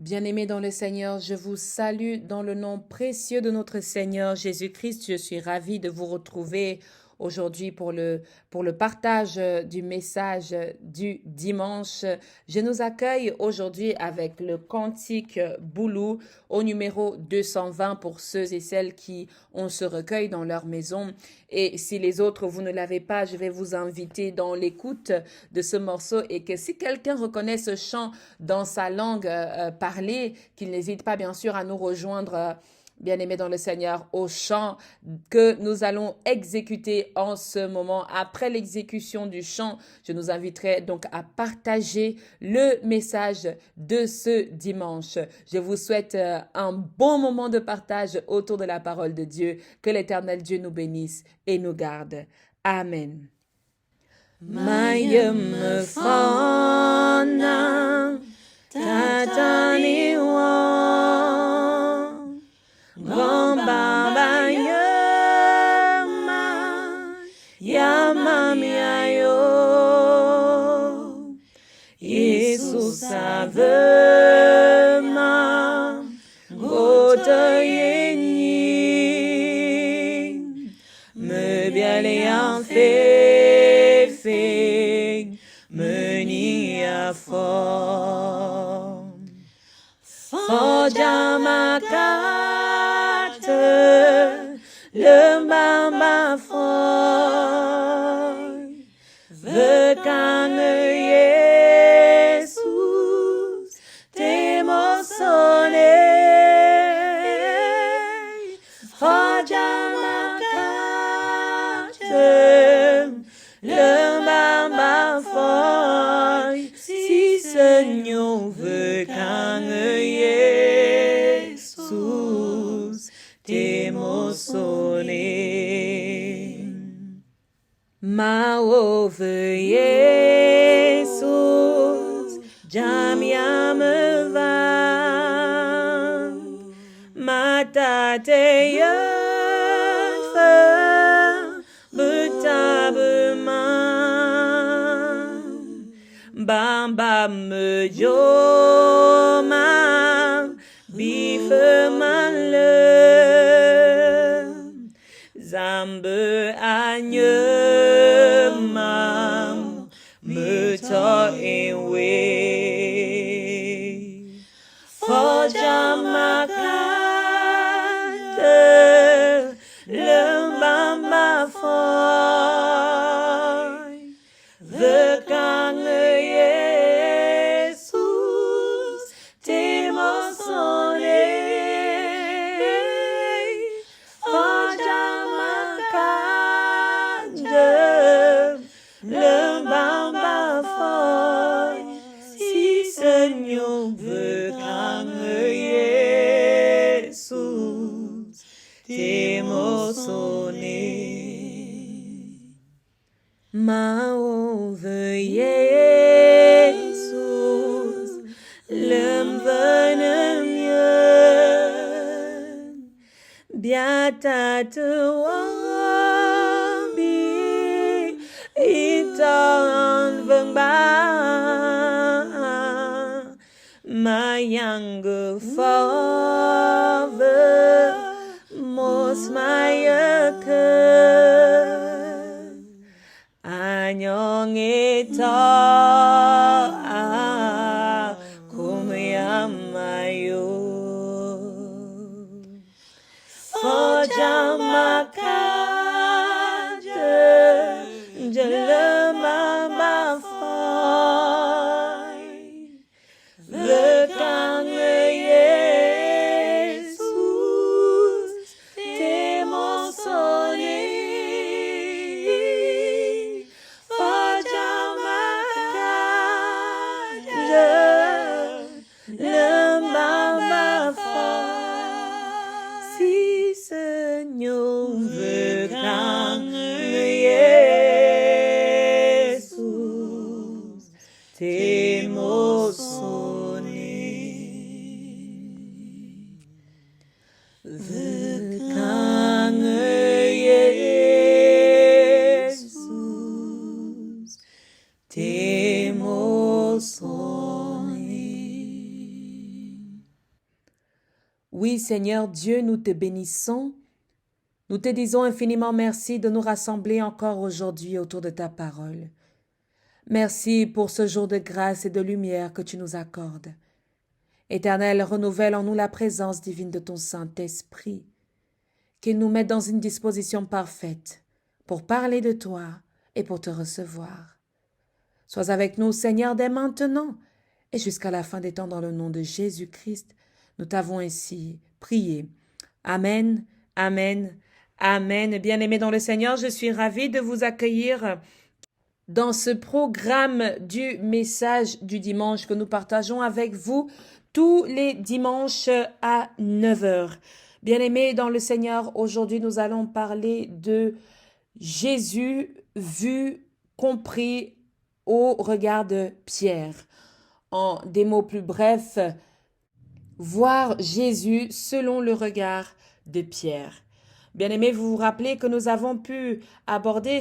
Bien-aimés dans le Seigneur, je vous salue dans le nom précieux de notre Seigneur Jésus-Christ. Je suis ravie de vous retrouver aujourd'hui pour le partage du message du dimanche. Je nous accueille aujourd'hui avec le cantique Boulou au numéro 220 pour ceux et celles qui ont ce recueil dans leur maison. Et si les autres, vous ne l'avez pas, je vais vous inviter dans l'écoute de ce morceau et que si quelqu'un reconnaît ce chant dans sa langue parlée, qu'il n'hésite pas bien sûr à nous rejoindre. Bien-aimés dans le Seigneur, au chant que nous allons exécuter en ce moment. Après l'exécution du chant, je nous inviterai donc à partager le message de ce dimanche. Je vous souhaite un bon moment de partage autour de la parole de Dieu. Que l'Éternel Dieu nous bénisse et nous garde. Amen. Mayem fana tataniwa Gombamba yama yamamiayo Jesus savema gota yeni me biale en fe meni a Fojamakate le mama foy Vekane Jesus temosone Fojamakate le mama foy Si Seigneur vekane Maove Jesus, jamia me va, matate yefe, betabema, bamba me joma, bife manle, zambe agne. Fojamakate le mama foy Vekane Jesus temosone Fojamakate le mama foy Si Seigneur vekane Jesus temosone Maove Jesus lemvene mieux Biata te wambi itan vengba My young father, most my anyong ita kumyamayo Fojamakate jelema mafai Vekane Jesus temosone Fojamakate le mama fai Si Seigneur vekane Jesus temosone Oui, Seigneur Dieu, nous te bénissons. Nous te disons infiniment merci de nous rassembler encore aujourd'hui autour de ta parole. Merci pour ce jour de grâce et de lumière que tu nous accordes. Éternel, renouvelle en nous la présence divine de ton Saint-Esprit, qu'il nous mette dans une disposition parfaite pour parler de toi et pour te recevoir. Sois avec nous, Seigneur, dès maintenant et jusqu'à la fin des temps dans le nom de Jésus-Christ. Nous t'avons ainsi prié. Amen, amen, amen. Bien-aimés dans le Seigneur, je suis ravie de vous accueillir dans ce programme du message du dimanche que nous partageons avec vous tous les dimanches à 9 heures. Bien-aimés dans le Seigneur, aujourd'hui nous allons parler de Jésus vu, compris au regard de Pierre. En des mots plus brefs, voir Jésus selon le regard de Pierre. Bien-aimés, vous vous rappelez que nous avons pu aborder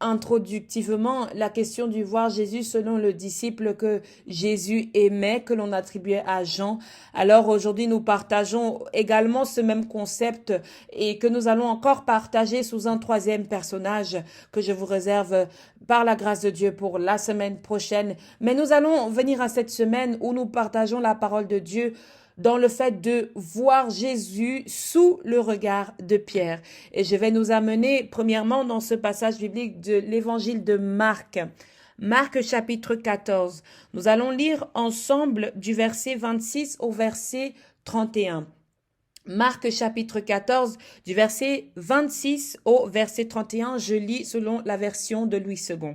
introductivement la question du voir Jésus selon le disciple que Jésus aimait, que l'on attribuait à Jean. Alors aujourd'hui, nous partageons également ce même concept et que nous allons encore partager sous un troisième personnage que je vous réserve par la grâce de Dieu pour la semaine prochaine. Mais nous allons venir à cette semaine où nous partageons la parole de Dieu dans le fait de voir Jésus sous le regard de Pierre. Et je vais nous amener premièrement dans ce passage biblique de l'évangile de Marc. Marc chapitre 14. Nous allons lire ensemble du verset 26 au verset 31. Marc chapitre 14 du verset 26 au verset 31. Je lis selon la version de Louis II.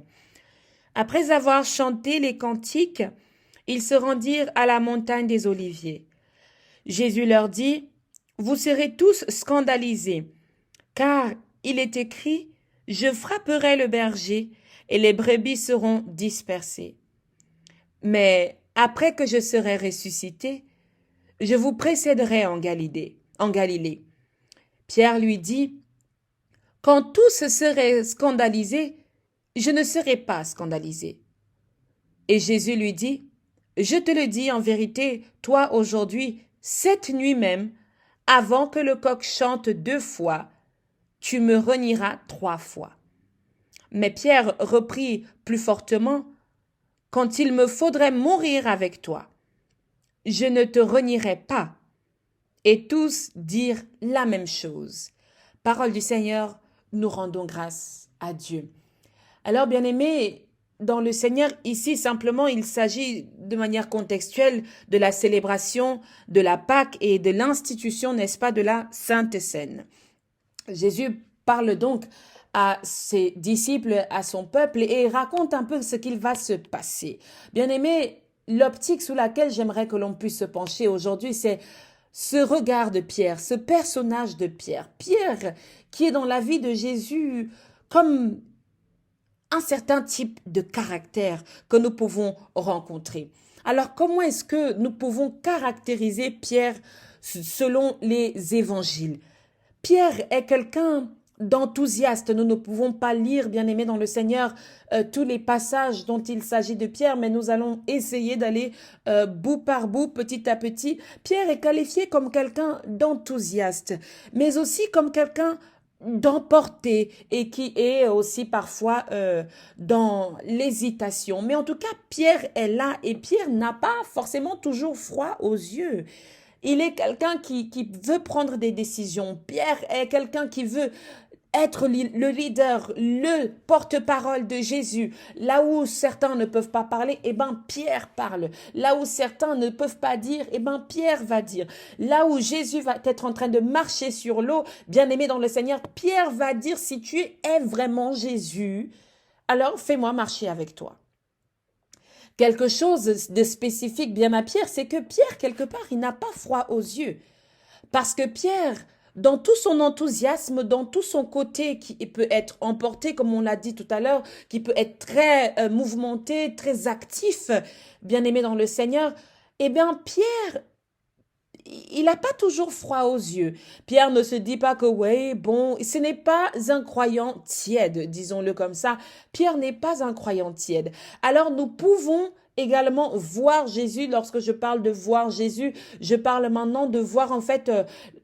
Après avoir chanté les cantiques, ils se rendirent à la montagne des Oliviers. Jésus leur dit, « Vous serez tous scandalisés, car il est écrit, « Je frapperai le berger, et les brebis seront dispersées. Mais après que je serai ressuscité, je vous précéderai en Galilée. Pierre lui dit, « Quand tous seraient scandalisés, je ne serai pas scandalisé. » Et Jésus lui dit, « Je te le dis en vérité, toi aujourd'hui, cette nuit même, avant que le coq chante 2 fois, tu me renieras 3 fois. » Mais Pierre reprit plus fortement, « Quand il me faudrait mourir avec toi, je ne te renierai pas. » Et tous dirent la même chose. Parole du Seigneur, nous rendons grâce à Dieu. Alors, bien-aimés, dans le Seigneur, ici, simplement, il s'agit de manière contextuelle de la célébration de la Pâque et de l'institution, n'est-ce pas, de la Sainte Seine. Jésus parle donc à ses disciples, à son peuple, et raconte un peu ce qu'il va se passer. Bien-aimés, l'optique sous laquelle j'aimerais que l'on puisse se pencher aujourd'hui, c'est ce regard de Pierre, ce personnage de Pierre. Pierre qui est dans la vie de Jésus comme un certain type de caractère que nous pouvons rencontrer. Alors, comment est-ce que nous pouvons caractériser Pierre selon les évangiles? Pierre est quelqu'un d'enthousiaste. Nous ne pouvons pas lire, bien-aimés dans le Seigneur, tous les passages dont il s'agit de Pierre, mais nous allons essayer d'aller bout par bout, petit à petit. Pierre est qualifié comme quelqu'un d'enthousiaste, mais aussi comme quelqu'un d'emporter et qui est aussi parfois dans l'hésitation. Mais en tout cas, Pierre est là et Pierre n'a pas forcément toujours froid aux yeux. Il est quelqu'un qui veut prendre des décisions. Pierre est quelqu'un qui veut être le leader, le porte-parole de Jésus. Là où certains ne peuvent pas parler, eh ben Pierre parle. Là où certains ne peuvent pas dire, eh ben Pierre va dire. Là où Jésus va être en train de marcher sur l'eau, bien-aimé dans le Seigneur, Pierre va dire, si tu es vraiment Jésus, alors fais-moi marcher avec toi. Quelque chose de spécifique bien à Pierre, c'est que Pierre, quelque part, il n'a pas froid aux yeux. Parce que Pierre, dans tout son enthousiasme, dans tout son côté qui peut être emporté, comme on l'a dit tout à l'heure, qui peut être très mouvementé, très actif, bien aimé dans le Seigneur, eh bien Pierre, il n'a pas toujours froid aux yeux. Pierre ne se dit pas que, ouais, bon, ce n'est pas un croyant tiède, disons-le comme ça. Pierre n'est pas un croyant tiède. Alors nous pouvons également voir Jésus. Lorsque je parle de voir Jésus, je parle maintenant de voir en fait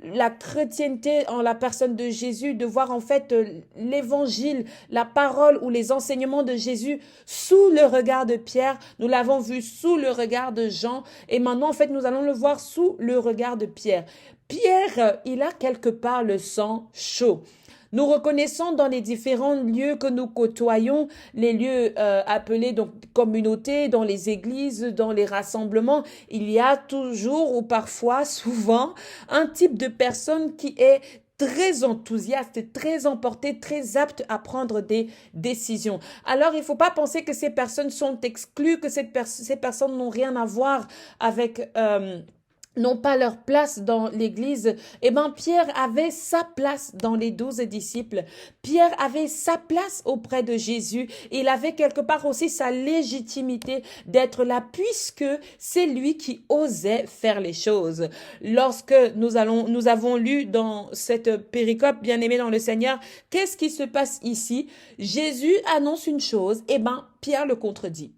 la chrétienté en la personne de Jésus, de voir en fait l'évangile, la parole ou les enseignements de Jésus sous le regard de Pierre. Nous l'avons vu sous le regard de Jean et maintenant en fait nous allons le voir sous le regard de Pierre. Pierre, il a quelque part le sang chaud. Nous reconnaissons dans les différents lieux que nous côtoyons, les lieux appelés donc communautés, dans les églises, dans les rassemblements, il y a toujours ou parfois, souvent, un type de personne qui est très enthousiaste, très emporté, très apte à prendre des décisions. Alors, il ne faut pas penser que ces personnes sont exclues, que ces personnes n'ont rien à voir avec n'ont pas leur place dans l'église. Eh bien, Pierre avait sa place dans les 12 disciples. Pierre avait sa place auprès de Jésus. Il avait quelque part aussi sa légitimité d'être là puisque c'est lui qui osait faire les choses. Lorsque nous avons lu dans cette péricope, bien-aimée dans le Seigneur, qu'est-ce qui se passe ici? Jésus annonce une chose, eh bien, Pierre le contredit.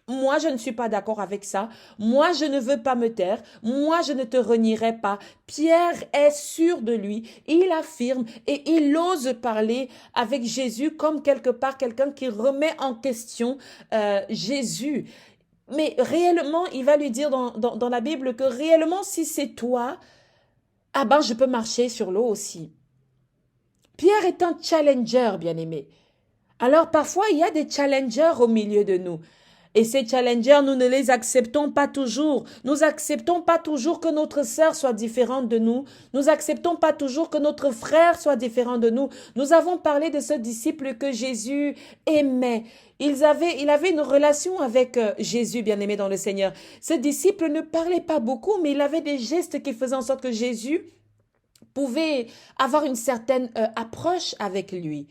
Moi, je ne suis pas d'accord avec ça. Moi, je ne veux pas me taire. Moi, je ne te renierai pas. Pierre est sûr de lui. Il affirme et il ose parler avec Jésus comme quelque part quelqu'un qui remet en question Jésus. Mais réellement, il va lui dire dans la Bible que réellement, si c'est toi, ah ben, je peux marcher sur l'eau aussi. Pierre est un challenger, bien-aimé. Alors, parfois, il y a des challengers au milieu de nous. Et ces challengers, nous ne les acceptons pas toujours. Nous acceptons pas toujours que notre sœur soit différente de nous. Nous acceptons pas toujours que notre frère soit différent de nous. Nous avons parlé de ce disciple que Jésus aimait. Il avait une relation avec Jésus, bien-aimé dans le Seigneur. Ce disciple ne parlait pas beaucoup, mais il avait des gestes qui faisaient en sorte que Jésus pouvait avoir une certaine approche avec lui.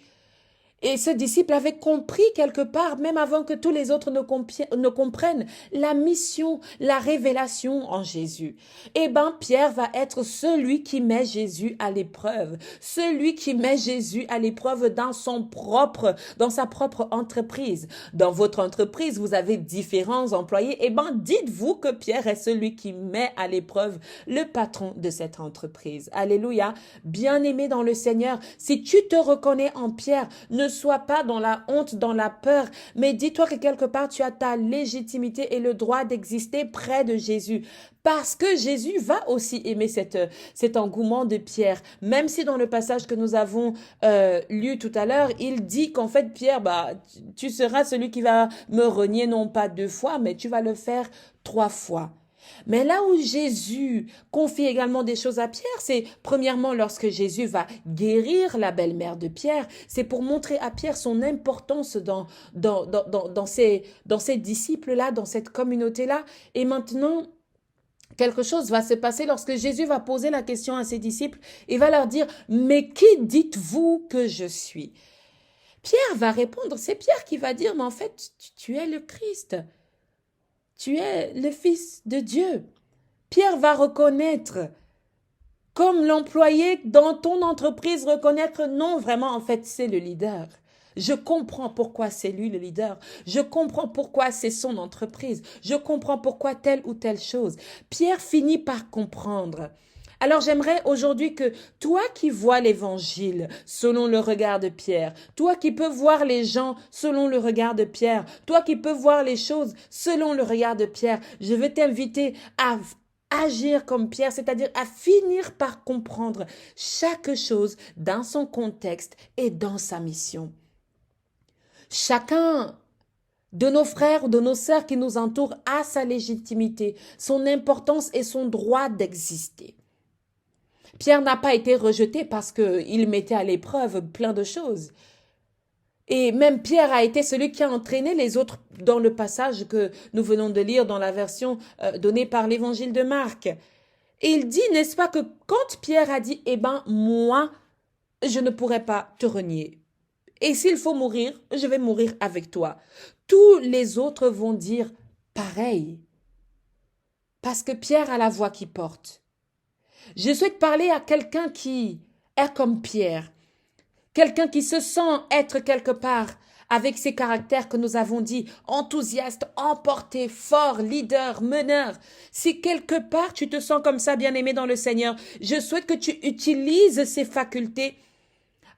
Et ce disciple avait compris quelque part, même avant que tous les autres ne comprennent, la mission, la révélation en Jésus. Eh bien, Pierre va être celui qui met Jésus à l'épreuve. Celui qui met Jésus à l'épreuve dans sa propre entreprise. Dans votre entreprise, vous avez différents employés. Eh bien, dites-vous que Pierre est celui qui met à l'épreuve le patron de cette entreprise. Alléluia. Bien-aimé dans le Seigneur, si tu te reconnais en Pierre, ne sois pas dans la honte, dans la peur, mais dis-toi que quelque part tu as ta légitimité et le droit d'exister près de Jésus. Parce que Jésus va aussi aimer cet engouement de Pierre. Même si dans le passage que nous avons lu tout à l'heure, il dit qu'en fait Pierre, tu seras celui qui va me renier non pas 2 fois, mais tu vas le faire 3 fois. Mais là où Jésus confie également des choses à Pierre, c'est premièrement lorsque Jésus va guérir la belle-mère de Pierre, c'est pour montrer à Pierre son importance dans ces disciples-là, dans cette communauté-là. Et maintenant, quelque chose va se passer lorsque Jésus va poser la question à ses disciples et va leur dire « Mais qui dites-vous que je suis ?» Pierre va répondre, c'est Pierre qui va dire « Mais en fait, tu es le Christ. Tu es le Fils de Dieu. » Pierre va reconnaître, comme l'employé dans ton entreprise, reconnaître, non, vraiment, en fait, c'est le leader. Je comprends pourquoi c'est lui le leader. Je comprends pourquoi c'est son entreprise. Je comprends pourquoi telle ou telle chose. Pierre finit par comprendre. Alors j'aimerais aujourd'hui que toi qui vois l'évangile selon le regard de Pierre, toi qui peux voir les gens selon le regard de Pierre, toi qui peux voir les choses selon le regard de Pierre, je veux t'inviter à agir comme Pierre, c'est-à-dire à finir par comprendre chaque chose dans son contexte et dans sa mission. Chacun de nos frères ou de nos sœurs qui nous entourent a sa légitimité, son importance et son droit d'exister. Pierre n'a pas été rejeté parce qu'il mettait à l'épreuve plein de choses. Et même Pierre a été celui qui a entraîné les autres dans le passage que nous venons de lire dans la version donnée par l'évangile de Marc. Et il dit, n'est-ce pas, que quand Pierre a dit, eh ben, moi, je ne pourrais pas te renier. Et s'il faut mourir, je vais mourir avec toi. Tous les autres vont dire pareil. Parce que Pierre a la voix qui porte. Je souhaite parler à quelqu'un qui est comme Pierre, quelqu'un qui se sent être quelque part avec ces caractères que nous avons dit, enthousiaste, emporté, fort, leader, meneur. Si quelque part tu te sens comme ça, bien-aimé dans le Seigneur, je souhaite que tu utilises ces facultés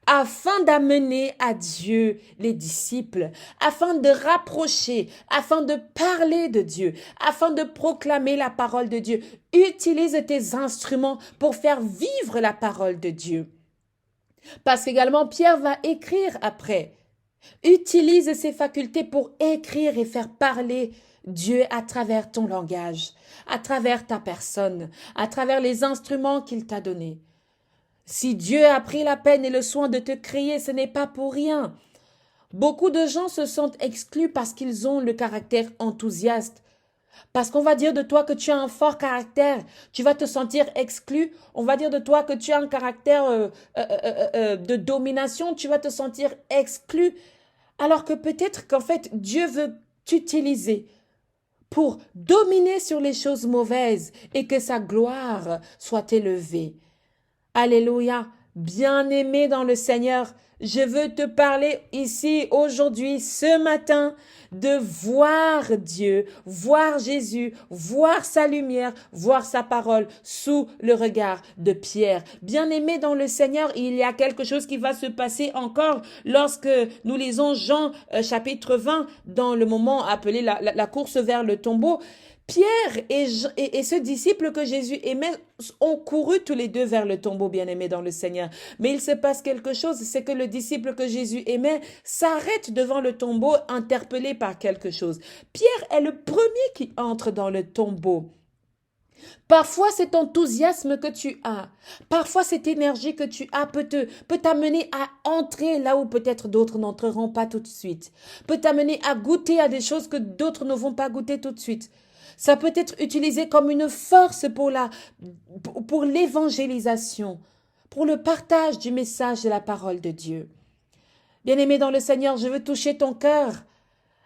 afin d'amener à Dieu les disciples, afin de rapprocher, afin de parler de Dieu, afin de proclamer la parole de Dieu. Utilise tes instruments pour faire vivre la parole de Dieu. Parce qu'également, Pierre va écrire après. Utilise ces facultés pour écrire et faire parler Dieu à travers ton langage, à travers ta personne, à travers les instruments qu'il t'a donnés. Si Dieu a pris la peine et le soin de te créer, ce n'est pas pour rien. Beaucoup de gens se sentent exclus parce qu'ils ont le caractère enthousiaste. Parce qu'on va dire de toi que tu as un fort caractère, tu vas te sentir exclu. On va dire de toi que tu as un caractère de domination, tu vas te sentir exclu. Alors que peut-être qu'en fait, Dieu veut t'utiliser pour dominer sur les choses mauvaises et que sa gloire soit élevée. Alléluia. Bien-aimé dans le Seigneur, je veux te parler ici, aujourd'hui, ce matin, de voir Dieu, voir Jésus, voir sa lumière, voir sa parole sous le regard de Pierre. Bien-aimé dans le Seigneur, il y a quelque chose qui va se passer encore lorsque nous lisons Jean chapitre 20 dans le moment appelé la course vers le tombeau. Pierre et ce disciple que Jésus aimait ont couru tous les deux vers le tombeau, bien-aimé dans le Seigneur. Mais il se passe quelque chose, c'est que le disciple que Jésus aimait s'arrête devant le tombeau, interpellé par quelque chose. Pierre est le premier qui entre dans le tombeau. Parfois, cet enthousiasme que tu as, parfois cette énergie que tu as peut t'amener à entrer là où peut-être d'autres n'entreront pas tout de suite, peut t'amener à goûter à des choses que d'autres ne vont pas goûter tout de suite. Ça peut être utilisé comme une force pour l'évangélisation, pour le partage du message de la parole de Dieu. Bien-aimé dans le Seigneur, je veux toucher ton cœur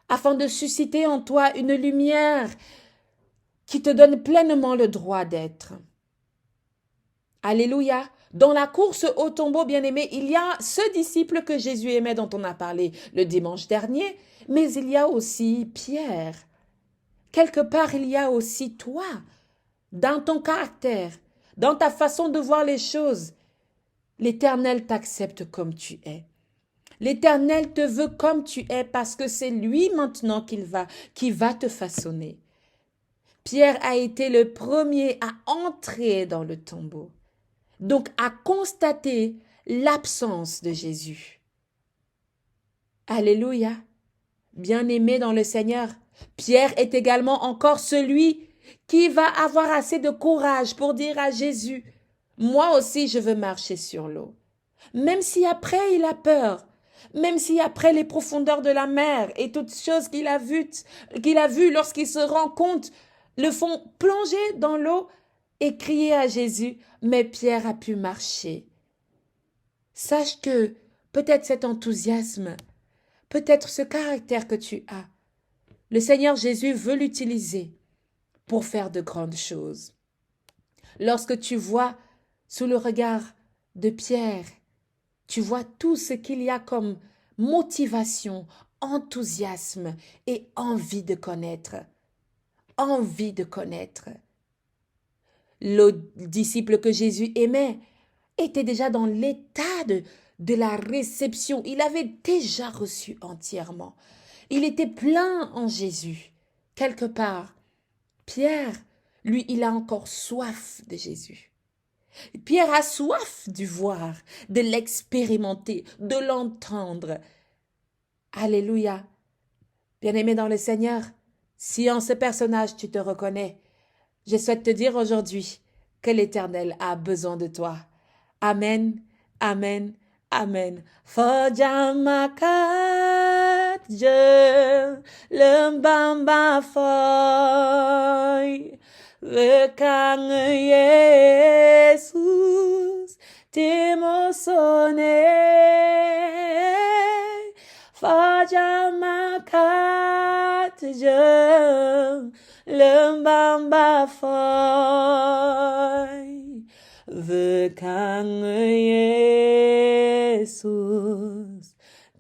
afin de susciter en toi une lumière qui te donne pleinement le droit d'être. Alléluia. Dans la course au tombeau, bien-aimé, il y a ce disciple que Jésus aimait dont on a parlé le dimanche dernier, mais il y a aussi Pierre. Quelque part, il y a aussi toi, dans ton caractère, dans ta façon de voir les choses. L'Éternel t'accepte comme tu es. L'Éternel te veut comme tu es parce que c'est lui maintenant qui va te façonner. Pierre a été le premier à entrer dans le tombeau, donc à constater l'absence de Jésus. Alléluia. Bien-aimé dans le Seigneur, Pierre est également encore celui qui va avoir assez de courage pour dire à Jésus, « Moi aussi je veux marcher sur l'eau. » Même si après il a peur, même si après les profondeurs de la mer et toutes choses qu'il a vues lorsqu'il se rend compte, le font plonger dans l'eau et crier à Jésus, mais Pierre a pu marcher. Sache que peut-être cet enthousiasme, peut-être ce caractère que tu as, le Seigneur Jésus veut l'utiliser pour faire de grandes choses. Lorsque tu vois sous le regard de Pierre, tu vois tout ce qu'il y a comme motivation, enthousiasme et envie de connaître. Envie de connaître. Le disciple que Jésus aimait était déjà dans l'état de la réception. Il avait déjà reçu entièrement. Il était plein en Jésus. Quelque part, Pierre, lui, il a encore soif de Jésus. Pierre a soif du voir, de l'expérimenter, de l'entendre. Alléluia. Bien-aimé dans le Seigneur, si en ce personnage tu te reconnais, je souhaite te dire aujourd'hui que l'Éternel a besoin de toi. Amen, amen, amen. Fojamakat je lembamba foy rekang Yesus timosone Fojamakat je lembamba foy rekang Yesus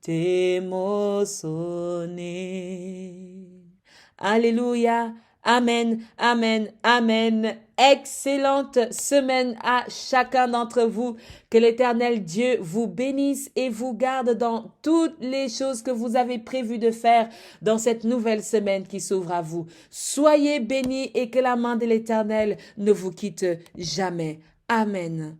Te mossone. Alléluia. Amen, amen, amen. Excellente semaine à chacun d'entre vous. Que l'Éternel Dieu vous bénisse et vous garde dans toutes les choses que vous avez prévu de faire dans cette nouvelle semaine qui s'ouvre à vous. Soyez bénis et que la main de l'Éternel ne vous quitte jamais. Amen.